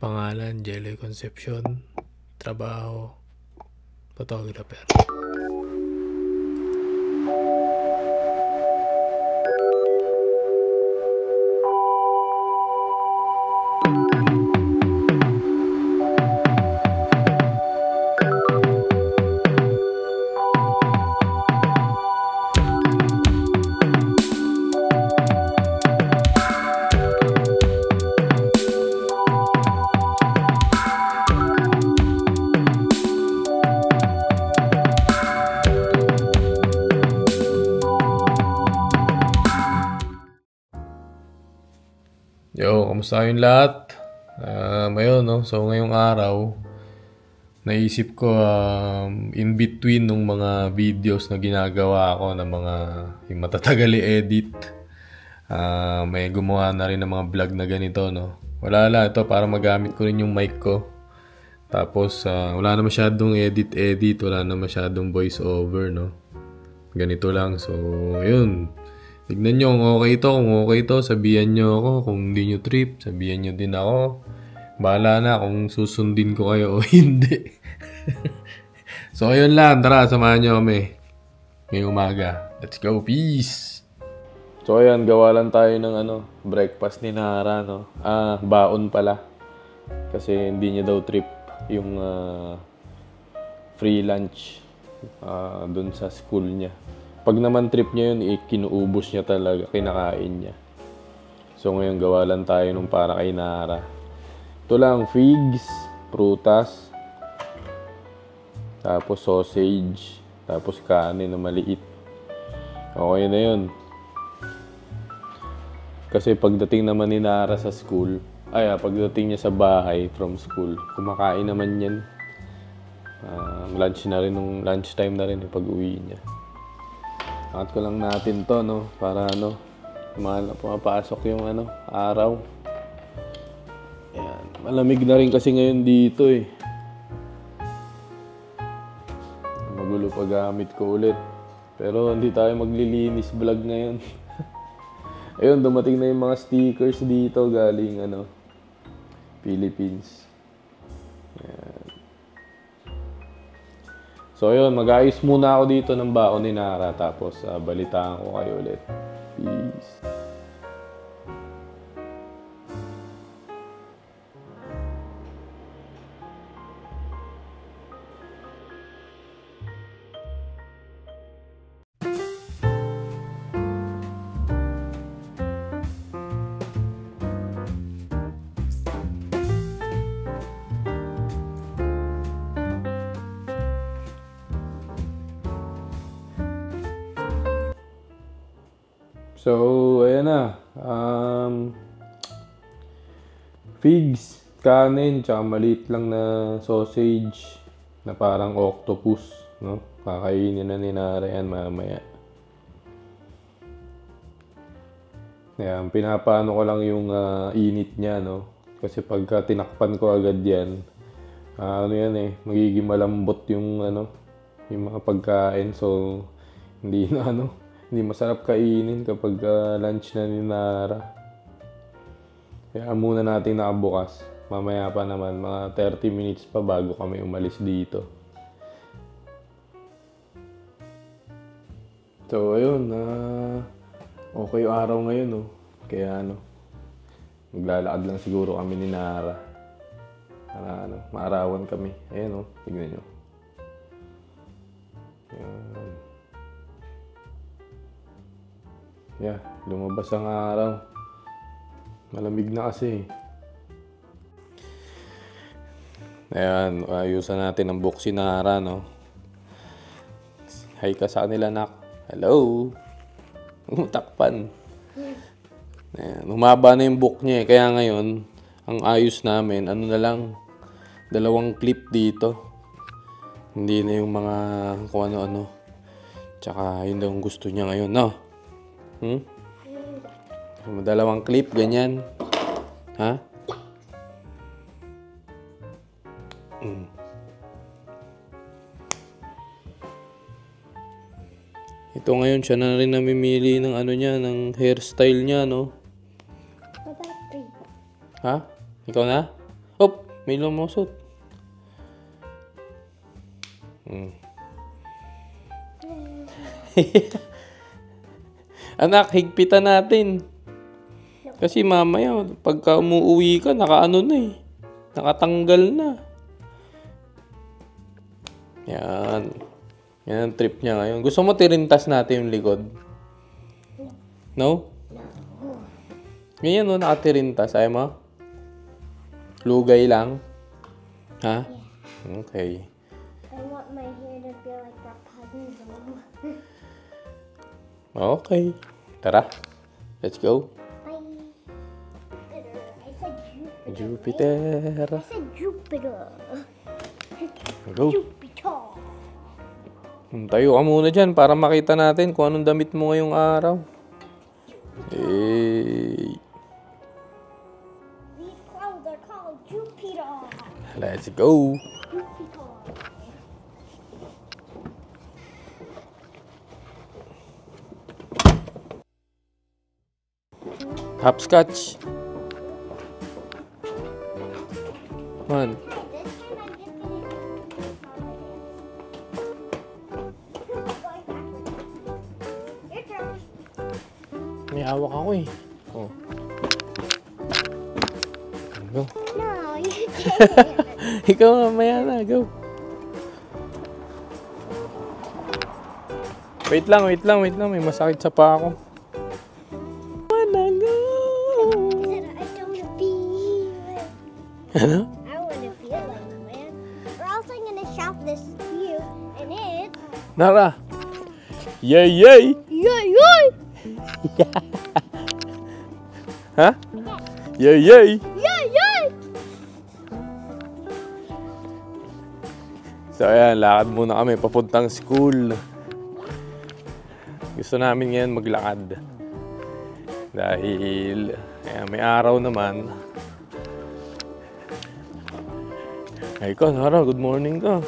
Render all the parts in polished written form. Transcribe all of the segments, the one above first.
Pangalan, Jeloy Concepcion. Trabaho, photographer. Yo, kamusta kayong lahat? Ngayon, no? So, ngayong araw, naisip ko in between nung mga videos na ginagawa ko na mga yung matatagal i-edit. May gumawa na rin ng mga vlog na ganito, no? Wala lang, ito para magamit ko rin yung mic ko. Tapos, wala na masyadong edit, wala na masyadong voice over, no? Ganito lang. So, yun. Tignan nyo kung okay to, sabihan nyo ako. Kung hindi nyo trip, sabihan nyo din ako. Bahala na kung susundin ko kayo o hindi. So, ayun lang. Tara, samahan nyo kami. Ngayong umaga. Let's go. Peace! So, ayan. Gawa lang tayo ng breakfast ni Nara, no? Baon pala. Kasi hindi niya daw trip yung free lunch dun sa school niya. Pag naman trip niya yun, kinuubos niya talaga, kinakain niya. So ngayon gawa lang tayo nung para kay Nara. Ito lang, figs, prutas, tapos sausage, tapos kanin na maliit. Okay na yun. Kasi pagdating naman ni Nara sa school, pagdating niya sa bahay from school, kumakain naman yan. Lunchtime na rin pag-uwi niya. Angat ko lang natin to, no? Para pumapasok yung araw. Ayan. Malamig na rin kasi ngayon dito eh. Magulo pa gamit ko ulit. Pero hindi tayo maglilinis vlog ngayon. Ayun, dumating na yung mga stickers dito galing Philippines. Ayan. So yun, mag-ayos muna ako dito ng baon ni Nara, tapos balitaan ko kayo ulit. Peace. So, ayan na. Figs, kanin, tsaka maliit lang na sausage na parang octopus, no? Kakainin na ni Nara yan mamaya. Ayan, pinapaano ko lang yung init niya, no? Kasi pagka tinakpan ko agad yan, magiging malambot yung yung mga pagkain. So, hindi masarap kainin kapag lunch na ni Nara. Kaya muna natin nakabukas. Mamaya pa naman, mga 30 minutes pa bago kami umalis dito. So, ayun. Okay yung araw ngayon, no? Kaya maglalakad lang siguro kami ni Nara. Para maarawan kami. Ayan, no? Tignan nyo. Ayan. Yeah, lumabas ang araw. Malamig na kasi. Ayan, ayusan natin ang buhok si Nara, no? Hi ka sa kanila, nak. Hello! Takpan. Ayan, humaba na yung buhok niya eh. Kaya ngayon, ang ayos namin, na lang, 2 clip dito. Hindi na yung mga kung ano-ano. Tsaka yun daw ang gusto niya ngayon, no? 2 clip, ganyan. Ha? Ito ngayon, siya na rin namimili ng ng hairstyle niya, no? Ha? Ikaw na? Hop! May lumusot. Anak, higpitan natin. Kasi mamaya, pagka umuwi ka, nakaano na eh. Nakatanggal na. Yan. Yan ang trip niya ngayon. Gusto mo tirintas natin yung likod? No? Ganyan no, nakatirintas. Ayaw mo? Lugay lang? Ha? Okay. I want my hair to be like Rapunzel. Okay. Tara. Let's go. Bye. I said Jupiter. I said Jupiter. Go. Jupiter. Tayo ka muna dyan para makita natin kung anong damit mo ngayong araw. Hey. These clouds are called Jupiter. Let's go. Jupiter. Hopscotch. Man. May hawak ako eh. Oh. Go. No, you can't. Ikaw mamaya na. Go. Wait lang. May masakit sa paa ko. Wanna go. I don't wanna feel it. Ano? I wanna feel like it, man. Or else I'm gonna shout this to you, and it's Nara. Yay, yay. yay yay Ha? Yay, yay. yay yay. So ayan, lakad muna kami papuntang school. Gusto namin ngayon maglakad. Dahil ayan, may araw naman. Ay ko, Nara, good morning ka.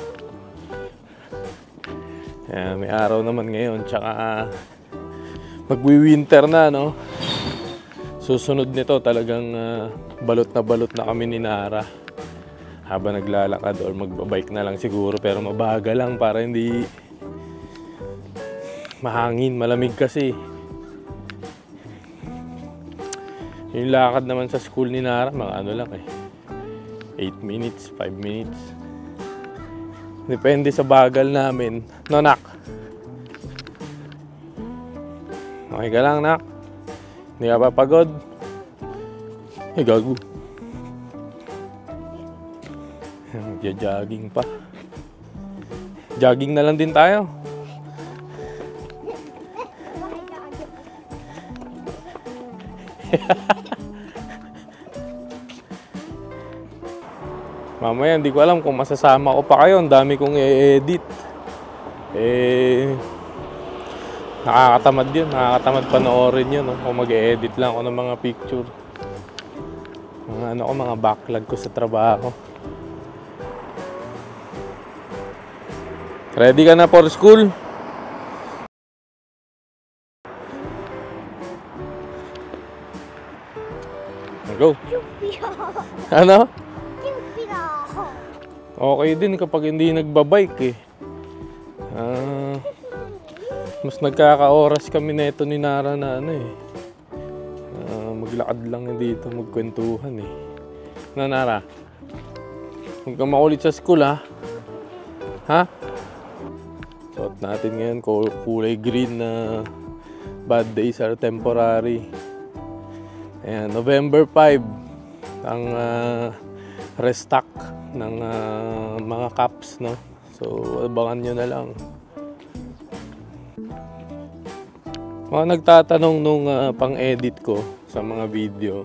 Ayan, may araw naman ngayon. Tsaka magwi-winter na, no? Susunod nito talagang balot na kami ni Nara. Habang naglalakad or magbabike na lang siguro. Pero mabagal lang para hindi mahangin, malamig kasi. Yung lakad naman sa school ni Nara, mga ano lang eh. 8 minutes, 5 minutes. Depende sa bagal namin. No, nak? Okay ka lang, nak? Hindi ka pa pagod? Gago. Magja-jogging pa. Jogging na lang din tayo. Mamaya, hindi ko alam kung masasama ko pa kayo. Ang dami kong i-edit. Nakakatamad yun. Nakakatamad panoorin yun. No? Kung mag-edit lang ako ng mga picture. Mga backlog ko sa trabaho. Ready ka na for school? Go. Jupiter. Ano? Jupiter. Okay din kapag hindi nagbabike eh. Mas nagkaka-oras kami neto ni Nara na ano eh. Maglakad lang dito, magkwentuhan eh. Na Nara? Huwag kang makulit sa school ha? Ha? Suot natin ngayon kulay green na bad days are temporary. Ayan, November 5 ang restock ng mga caps, no? So, abangan nyo na lang. Mga nagtatanong nung pang-edit ko sa mga video.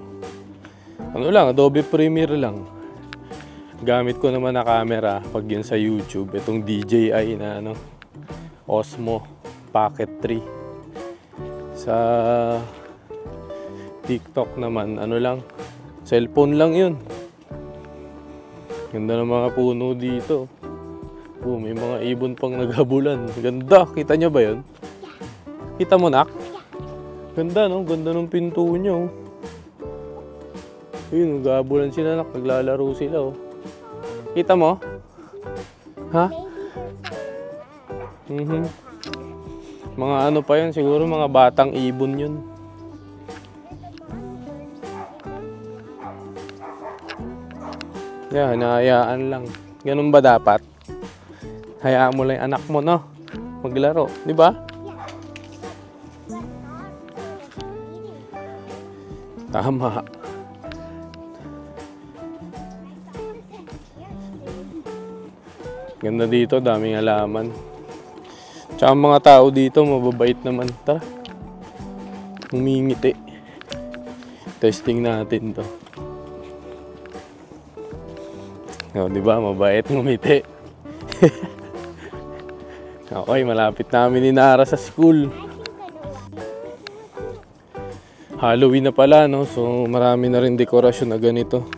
Ano lang, Adobe Premiere lang. Gamit ko naman na camera pag yun sa YouTube. Itong DJI na ano, Osmo Pocket 3. Sa TikTok naman, ano lang, cellphone lang yun. Ganda ng mga puno dito. May mga ibon pang naghabulan. Ganda, kita nyo ba yun? Kita mo, nak? Ganda, no? Ganda ng pinto nyo. Ayun, naghabulan sila, nak. Naglalaro sila, oh. Kita mo? Ha? Mga ano pa yun, siguro mga batang ibon yun. Yan, hinahayaan lang. Ganun ba dapat? Hayaan mo lang yung anak mo, no? Maglaro, di ba? Tama. Ganda dito, daming halaman. Tsaka mga tao dito, mababait naman. Tara. Humingiti. Testing natin to. O, diba? Mabait ngumiti. Okay, malapit namin ni Nara sa school. Halloween na pala, no? So, marami na rin dekorasyon na ganito.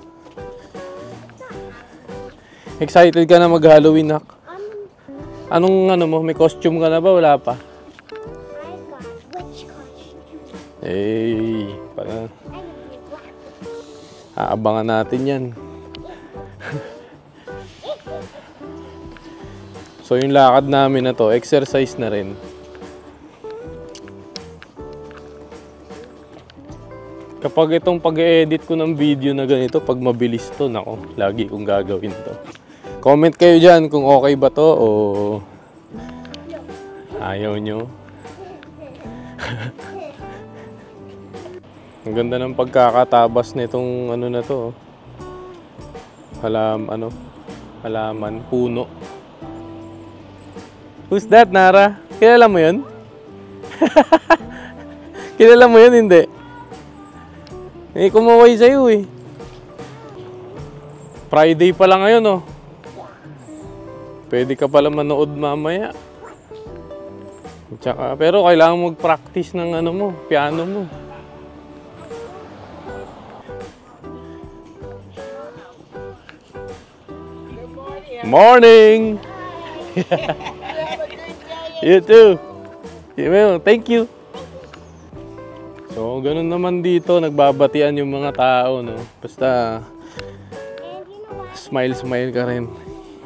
Excited ka na mag-Halloween, Nak? Anong ano mo? May costume ka na ba? Wala pa? I got which costume? Eh, para aabangan natin yan. So yung lakad namin na to, exercise na rin. Kapag itong pag-edit ko ng video na ganito, pag mabilis to, nako, lagi kong gagawin to. Comment kayo dyan kung okay ba to o ayaw nyo. Ang ganda ng pagkakatabas nitong ano na to. Halaman, puno. Who's that, Nara? Kilala mo yun? Kilala mo yun, hindi? Eh, kumaway sa'yo eh. Friday pa lang ngayon, oh. Pwede ka pala manood mamaya. Tsaka, pero kailangan mag-practice ng ano mo, piano mo. Morning! You too. Thank you. So, ganun naman dito, nagbabatian yung mga tao, no? Basta, smile ka rin.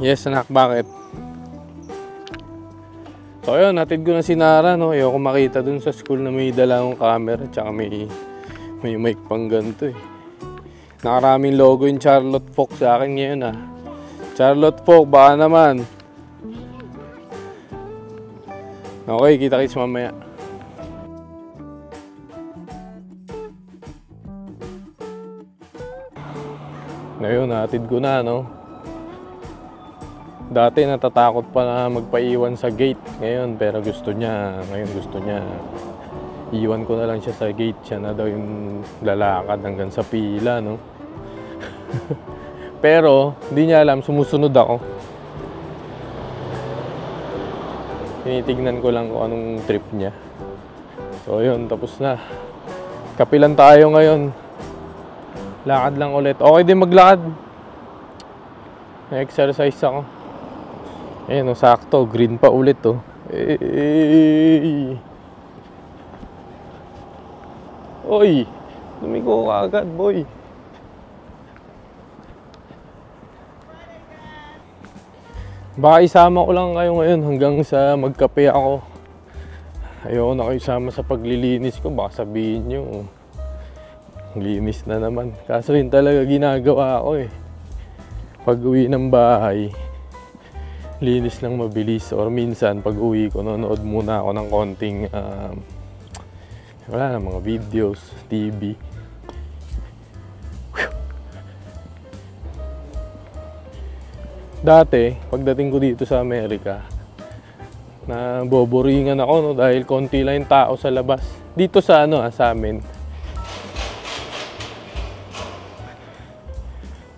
Yes, anak, bakit? So, ayun, natid ko na si Nara, no? Ayoko makita dun sa school na may dala akong camera, tsaka may mic pang ganito, eh. Nakaraming logo yung Charlotte Folk sa akin ngayon, ah. Charlotte Folk, baka naman. Okay, kita-kits mamaya. Ngayon, natid ko na, no? Dati natatakot pa na magpaiwan sa gate. Ngayon gusto niya iwan ko na lang siya sa gate. Siya na daw yung lalakad hanggang sa pila, no? Pero, hindi niya alam, sumusunod ako. Tinitignan ko lang kung anong trip niya. So, yun, tapos na. Kapilan tayo ngayon. Lakad lang ulit. Okay din maglakad. Na-exercise ako. Ayan, sakto. Green pa ulit, oh. Oy! Lumigo ka agad, boy. Baka isama ko lang kayo ngayon hanggang sa magkape ako. Ayoko na kayo isama sa paglilinis ko. Baka sabihin nyo, linis na naman. Kaso yun talaga ginagawa ko eh. Pag uwi ng bahay, linis lang mabilis. Or minsan pag uwi ko, nanonood muna ako ng konting wala na, mga videos, TV. Dati, pagdating ko dito sa Amerika, na boboringan ako, no, dahil konti lang yung tao sa labas. Dito sa sa amin.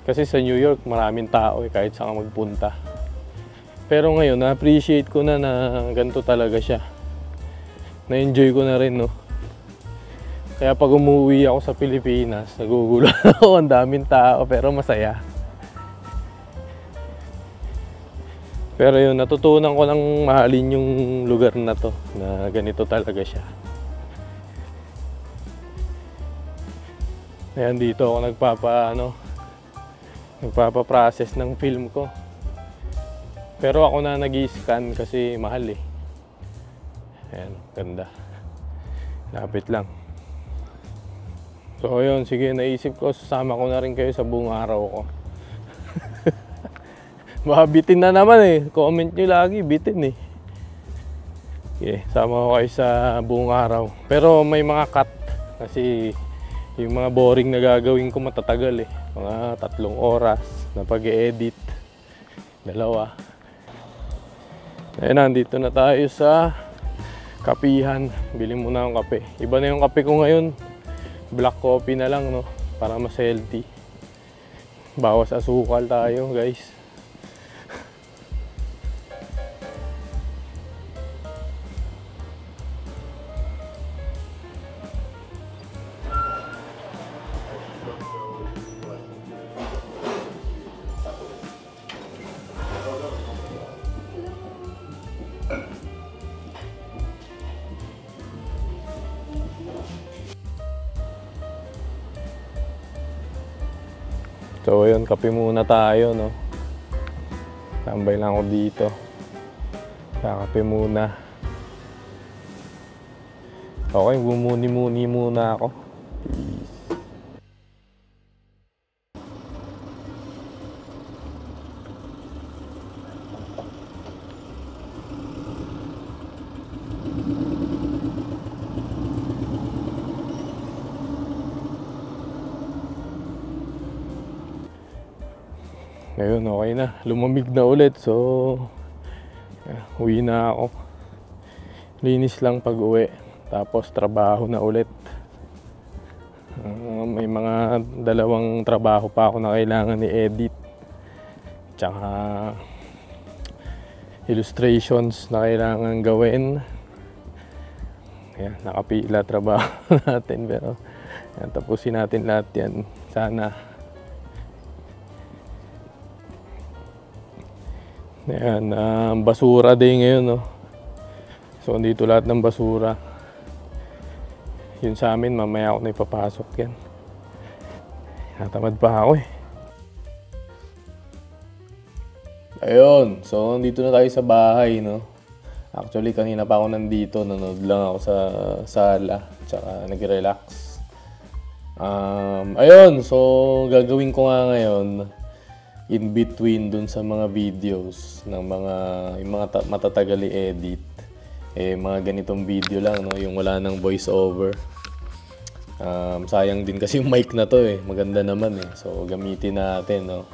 Kasi sa New York, maraming tao kahit saan magpunta. Pero ngayon, na-appreciate ko na ganito talaga siya. Na-enjoy ko na rin, no. Kaya pag umuwi ako sa Pilipinas, nagugulo ako, ang daming tao, pero masaya. Pero yun, natutunan ko lang mahalin yung lugar na to, na ganito talaga siya. Ayan, dito ako Nagpapaprocess ng film ko. Pero ako na nag-i-scan kasi mahal eh. Ayan, ganda. Lapit lang. So ayun, sige, naisip ko sasama ko na rin kayo sa buong araw ko. Baka bitin na naman eh. Comment nyo lagi, bitin eh. Okay, sama ko kayo sa buong araw. Pero may mga cut kasi yung mga boring na gagawin ko matatagal eh. Mga 3 oras na pag-edit. 2. Ayun, nandito na tayo sa kapihan. Bili muna akong kape. Iba na yung kape ko ngayon. Black coffee na lang, no? Para mas healthy. Bawas asukal tayo, guys. So ayun, kape muna tayo, no? Tambay lang ako dito. Kakape muna. Okay, bumuni-muni muna ako. Peace. Ngayon, okay na. Lumamig na ulit. So, uwi na ako. Linis lang pag uwi. Tapos, trabaho na ulit. May mga 2 trabaho pa ako na kailangan i-edit. Tsaka, illustrations na kailangan gawin. Ayan, nakapila trabaho natin. Pero, ayan, tapusin natin lahat yan. Sana. Ayan, basura day ngayon, no? So, dito lahat ng basura. Yun sa amin, mamaya ako na ipapasok yan. Natamad pa ako eh. Ayun, so dito na tayo sa bahay, no? Actually, kanina pa ako nandito, nanood lang ako sa sala, tsaka nag-relax. Ayun, so gagawin ko nga ngayon, in between dun sa mga videos ng yung mga matatagal i-edit, mga ganitong video lang, no? Yung wala nang voice over. Sayang din kasi yung mic na to eh, maganda naman eh, so gamitin natin, no?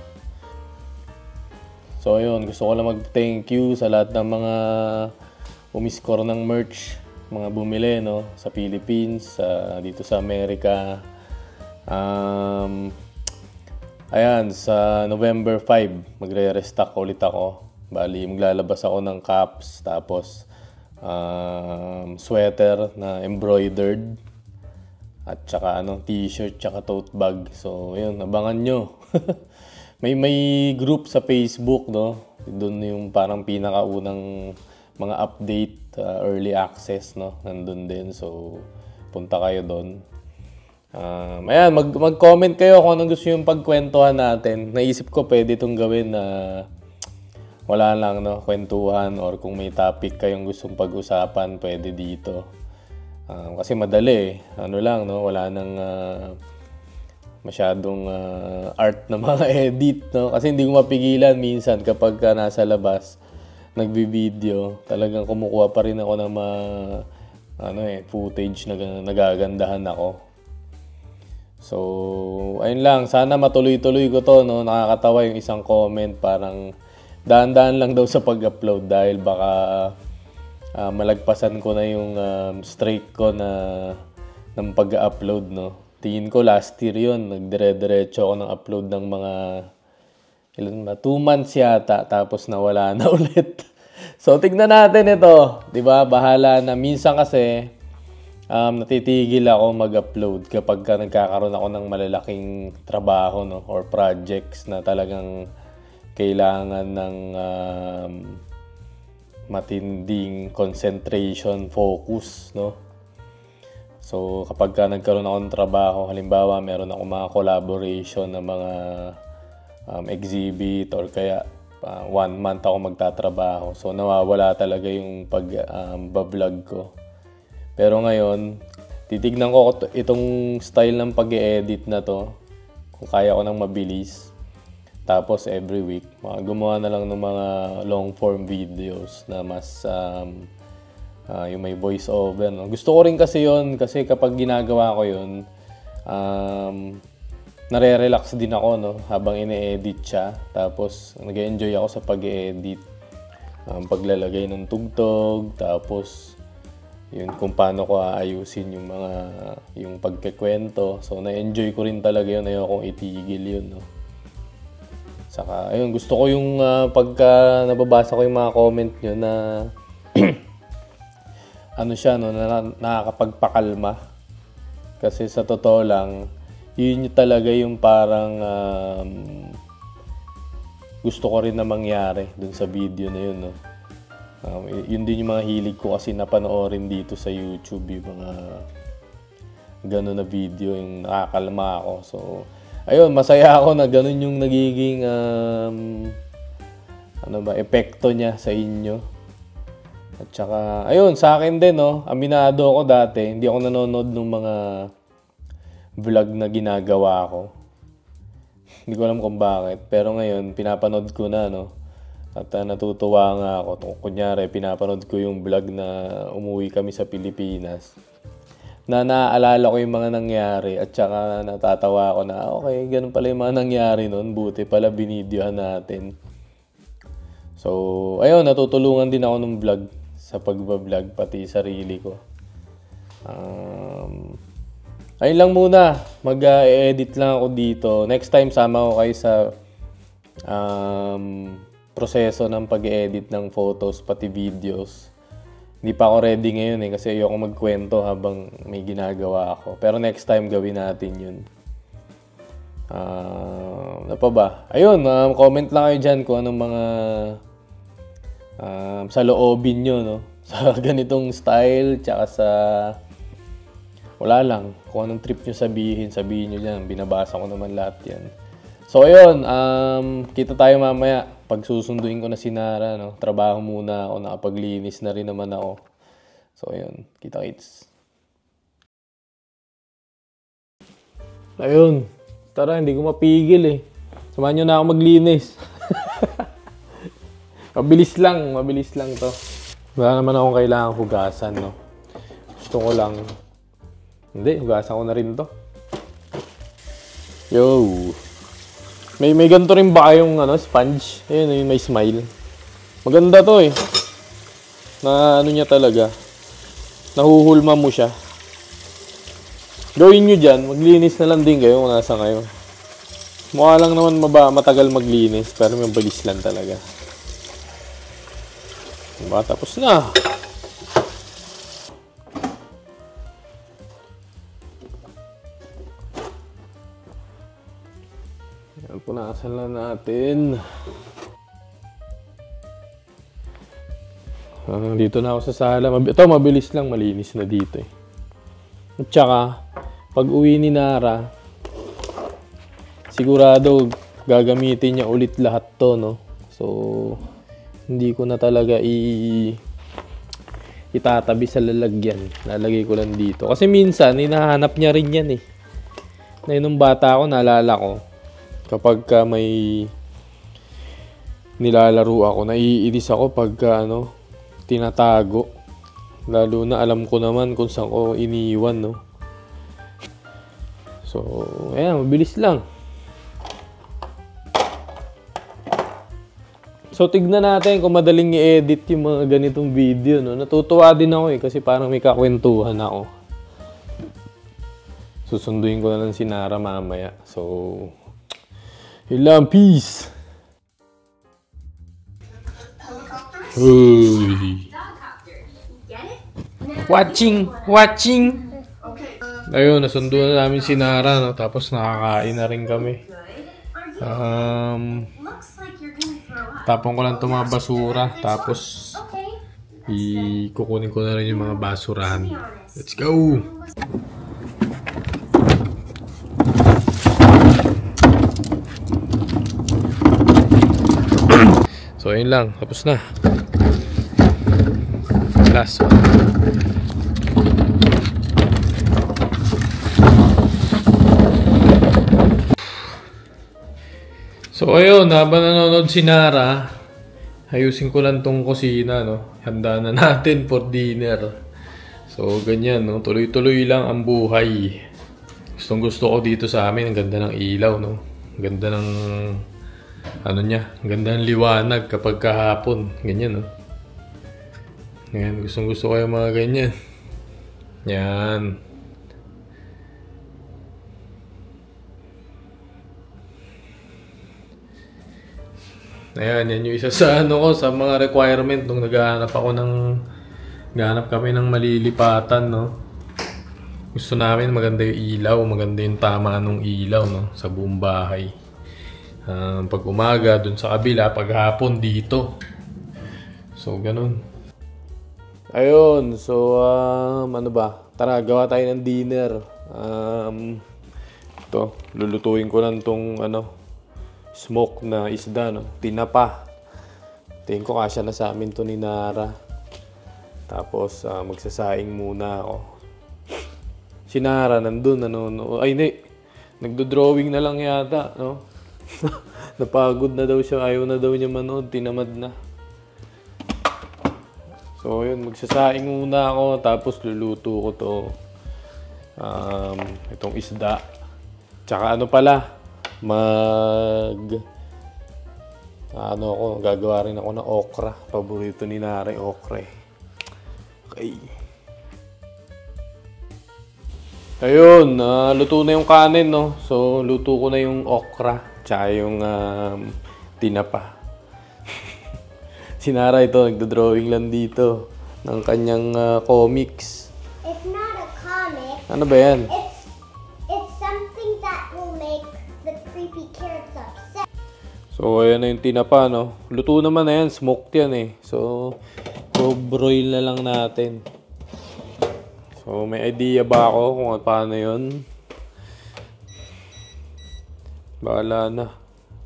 So ayun, gusto ko lang mag-thank you sa lahat ng mga umiscore ng merch, mga bumili, no? Sa Philippines, dito sa Amerika. Ayan, sa November 5, magre-restock ulit ako. Bali, maglalabas ako ng caps, tapos sweater na embroidered, at saka t-shirt, tsaka tote bag. So, yun, abangan nyo. may group sa Facebook, no? Doon yung parang pinakaunang mga update, early access, no? Nandun din. So, punta kayo doon. Ayan, mag-comment kayo kung anong gusto yung pagkwentuhan natin. Naisip ko pwede itong gawin na wala lang, no, kwentuhan, or kung may topic kayong gustong pag-usapan, pwede dito. Kasi madali eh. Ano lang, no, wala nang masyadong art na mga edit, no? Kasi hindi ko mapigilan minsan kapag nasa labas, nagbi-video, talagang kumukuha pa rin ako ng footage na nagagandahan ako. So, ayun lang. Sana matuloy-tuloy ko to, no? Nakakatawa yung isang comment. Parang daan-daan lang daw sa pag-upload dahil baka malagpasan ko na yung streak ko ng pag-upload, no? Tingin ko last year yun. Nagdire-diretso ako ng upload ng mga 2 months yata. Tapos nawala na ulit. So, tignan natin ito. Diba? Bahala na. Minsan kasi natitigil ako mag-upload kapag nagkakaroon ako ng malalaking trabaho, no, or projects na talagang kailangan ng matinding concentration, focus, no. So kapag nagkaroon ako ng trabaho, halimbawa meron ako mga collaboration ng mga exhibit or kaya 1 month ako magtatrabaho. So nawawala talaga yung pag-vlog ko. Pero ngayon, titignan ko itong style ng pag-edit na to. Kung kaya ko nang mabilis. Tapos every week, gumawa na lang ng mga long form videos na mas yung may voice over. No? Gusto ko rin kasi yon kasi kapag ginagawa ko yun, nare-relax din ako, no, habang ine-edit siya. Tapos nag-enjoy ako sa pag-edit, paglalagay ng tugtog, tapos yun kung paano ko aayusin yung pagkikwento. So na-enjoy ko rin talaga yun, ayokong itigil yun, no. Saka ayun, gusto ko yung pagka nababasa ko yung mga comment nyo na ano siya, no, nakakapagpakalma. Kasi sa totoo lang, yun talaga yung parang gusto ko rin na mangyari dun sa video na yun, no? Yun din yung mga hilig ko kasi napanoorin dito sa YouTube, yung mga gano'n na video, yung nakakalma ako. So, ayun, masaya ako na gano'n yung nagiging epekto niya sa inyo. At saka, ayun, sa akin din, no, aminado ako dati, hindi ako nanonood ng mga vlog na ginagawa ko. Hindi ko alam kung bakit. Pero ngayon, pinapanood ko na, no? At natutuwa nga ako. Kunyari, pinapanood ko yung vlog na umuwi kami sa Pilipinas. Na naaalala ko yung mga nangyari. At saka natatawa ako na, okay, ganun pala yung mga nangyari nun. Buti pala binidyohan natin. So, ayun, natutulungan din ako ng vlog. Sa pagbablog, pati sarili ko. Ayun lang muna, mag-edit lang ako dito. Next time, sama ko kayo sa proseso ng pag-edit ng photos, pati videos. Hindi pa ako ready ngayon kasi ayoko magkwento habang may ginagawa ako. Pero next time, gawin natin yun. Ano pa ba? Ayun, comment lang kayo dyan kung anong mga sa loobin nyo, no? Sa ganitong style, tsaka sa wala lang, kung anong trip nyo sabihin nyo dyan. Binabasa ko naman lahat yan. So, ayun, kita tayo mamaya. Pag susunduin ko na si Nara, no? Trabaho muna ako, nakapaglinis na rin naman ako. So, ayun, kita-kits. Ayun, tara, hindi ko mapigil Samahan nyo na ako maglinis. Mabilis lang to. Wala naman akong kailangang hugasan, no? Gusto ko lang. Hindi, hugasan ko na rin to. Yo! May ganito rin ba kayong sponge? Ayun, may smile. Maganda to Na ano niya talaga. Nahuhulma mo siya. Gawin nyo dyan, maglinis na lang din kayo kung nasa kayo. Mukha lang naman matagal maglinis, pero may balis lang talaga. Diba? Tapos na. Yan, punasan lang natin. Dito na ako sa sala. Ito, mabilis lang, malinis na dito At saka, pag uwi ni Nara, sigurado gagamitin niya ulit lahat to, no? So, hindi ko na talaga itatabi sa lalagyan. Lalagay ko lang dito. Kasi minsan, hinahanap niya rin yan Na nung bata ako, naalala ko, kapag may nilalaro ako, naiinis ako pagka tinatago. Lalo na alam ko naman kung saan ko iniiwan, no? So, ayan, mabilis lang. So, tignan natin kung madaling i-edit yung mga ganitong video, no? Natutuwa din ako kasi parang may kakwentuhan ako. Susunduin ko na lang si Nara mamaya. So, yun lang, peace! Uy. Watching! Ayun, nasundo na namin si Nara, no? Tapos nakakain na rin kami. Tapon ko lang itong mga basura. Tapos, kukunin ko na rin yung mga basurahan. Let's go! So, ayun lang. Tapos na. Last one. So, ayun. Habang nanonood si Nara, ayusin ko lang tong kusina, no? Handa na natin for dinner. So, ganyan, no? Tuloy-tuloy lang ang buhay. Gustong gusto ko dito sa amin. Ang ganda ng ilaw, no? Ang ganda ng ano niya. Ang ganda ng liwanag kapag kahapon. Ganyan, no? Yan. Gustong gusto ko yung mga ganyan. Yan. Ayan, yan yung isa sa ano ko, sa mga requirement nung naghahanap kami ng malilipatan, no? Gusto namin maganda yung ilaw, maganda yung tama ng ilaw, no? Sa buong bahay. Pag umaga, dun sa kabila, pag hapon, dito. So, ganun. Ayun, so, ano ba? Tara, gawa tayo ng dinner. Ito, lulutuin ko lang tong, smoke na isda, no? Tinapa. Tingin ko kasya na sa amin to ni Nara. Tapos, magsasaing muna ako. Si Nara, nandun, ay, hindi. Nagdo-drawing na lang yata, no? Napagod na daw siya. Ayaw na daw niya manood. Tinamad na. So, yun. Magsasaing muna ako. Tapos, luluto ko to. Itong isda. Tsaka gagawa rin ako ng okra. Paborito ni Nara, okra. Okay. Ayun, luto na yung kanin, no? So, luto ko na yung okra. Tsaka yung tinapa. Si Nara ito, nagdo-drawing lang dito ng kanyang comics. It's not a comic. Ano ba yan? It's something that will make the creepy carrots upset. So, ayan na yung tinapa, no? Luto naman na yan. Smoked yan, eh. So, broil na lang natin. So, may idea ba ako kung paano yun? Bahala na.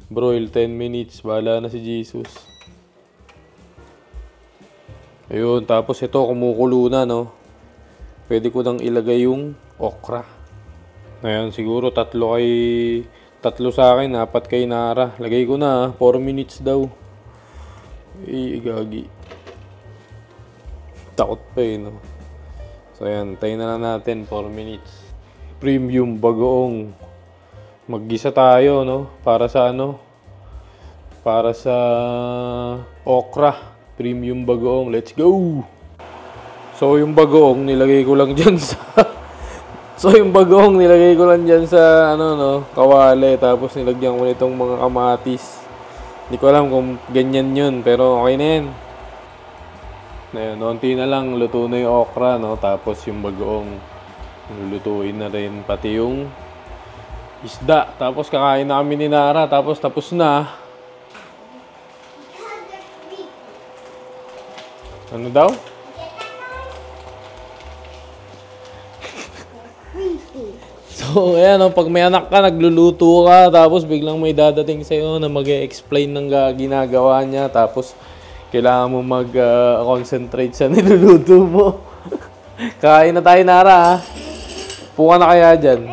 Broil 10 minutes. Bahala na si Jesus. Ayun. Tapos ito, kumukulo na, no? Pwede ko nang ilagay yung okra. Ayan, siguro tatlo sa akin, 4 kay Nara. Lagay ko na, 4 minutes daw. Gagi. Takot pa eh, no? So, ayan, tayo na lang natin, 4 minutes. Premium bagoong. Maggisa tayo, no? Para sa Para sa okra. Premium bagoong. Let's go! So, yung bagoong, nilagay ko lang dyan sa... kawali. Tapos nilagyan ko nitong mga kamatis. Hindi ko alam kung ganyan yun, pero okay na yan. Ayan, onti na lang, luto na yung okra, no? Tapos yung bagoong, lulutuin na rin, pati yung isda. Tapos kakain na kami ni Nara, tapos na. Ano daw? So, ayan, pag may anak ka, nagluluto ka, tapos biglang may dadating sa'yo na mag-e-explain ng ginagawa niya, tapos kailangan mo mag-concentrate sa niluluto mo. Kain na tayo, Nara, ha? Puka na kaya dyan.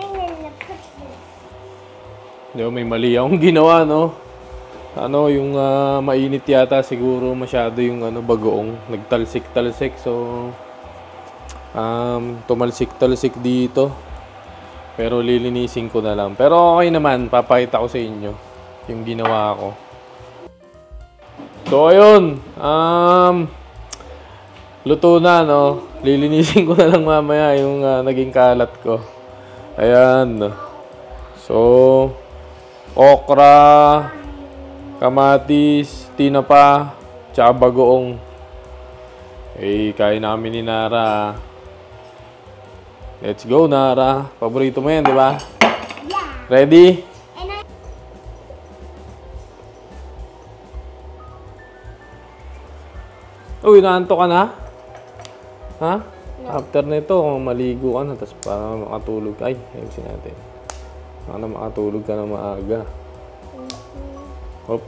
May mali akong ginawa, no? Yung mainit yata siguro masyado yung bagoong. Nagtalsik-talsik, so tumalsik-talsik dito. Pero lilinisin ko na lang. Pero okay naman, papakita ko sa inyo yung ginawa ko. So ayun, luto na, no? Lilinisin ko na lang mamaya yung naging kalat ko. Ayan. So, okra, kamatis, tinapa, tsaka bagoong. Kain namin ni Nara. Let's go, Nara. Paborito mo yan, di ba? Yeah. Ready? Uy, naantok ka na? Ha? No. After nito, maligo ka na, tapos para makatulog ka. Ay, ayusin natin. Para makatulog ka na maaga. Hop.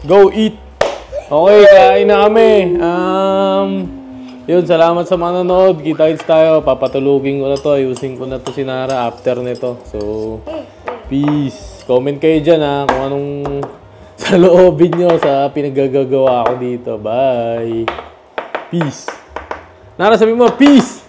Go eat! Okay, kain na kami. Yun, salamat sa mga nanood. Kita-kits tayo. Papatulugin ko na to. Ayusin ko na to si Nara after nito. So, peace. Comment kayo dyan ha. Kung anong sa loobin nyo sa pinagagagawa ko dito. Bye. Peace. Nara, sabi mo, peace!